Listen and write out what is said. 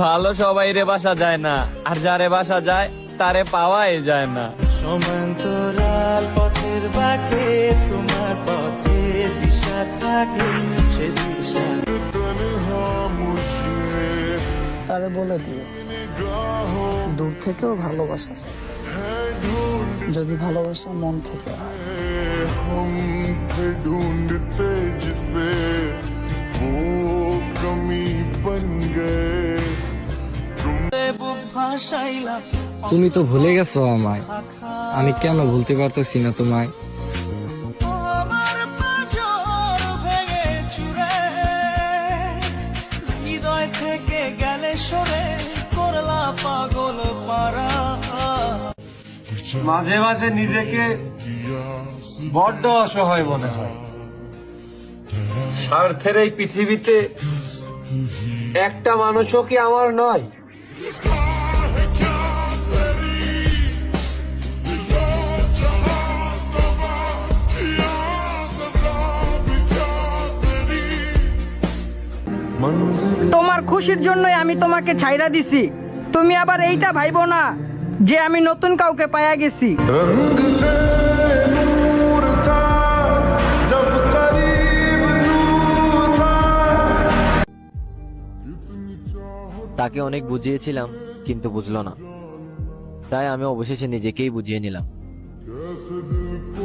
ভালো সবাই রে বাসা যায় না, আর যারে বাসা যায় তারে পাওয়াই যায় না। সমান্তরাল পথের বাঁকে তোমার পথের দিশা থাকে, সে দিশা তারে বলে দিও দূর থেকেও ভালোবাসা যায়, যদি ভালোবাসা মন থেকে হয়। हम थे ढूंढते जिसे वो कमी बन गए। বুক ভাসাইলাম তুমি তো ভুলে গেছো আমায়, আমি কেন ভুলতে পারতেছি না তোমায়। আমার পাঁজর ভেঙে চুরে, হৃদয় থেকে গেলে সরে করলা পাগল পারা। মাঝে মাঝে নিজেকে বড্ড অসহায় মনে হয়। স্বার্থের এই পৃথিবীতে একটা মানুষও কি আমার নয়? তোমার খুশির জন্যই আমি তোমাকে ছাইরা দিছি, তুমি আবার এইটা ভাইবো না যে আমি নতুন কাউকে পায়া গেছি। रंग थे नूर था जब करीब तू था। তাকে অনেক বুঝিয়েছিলাম কিন্তু বুঝলো না, তাই আমি অবশেষে নিজেকেই বুঝিয়ে নিলাম। कैसे दिल को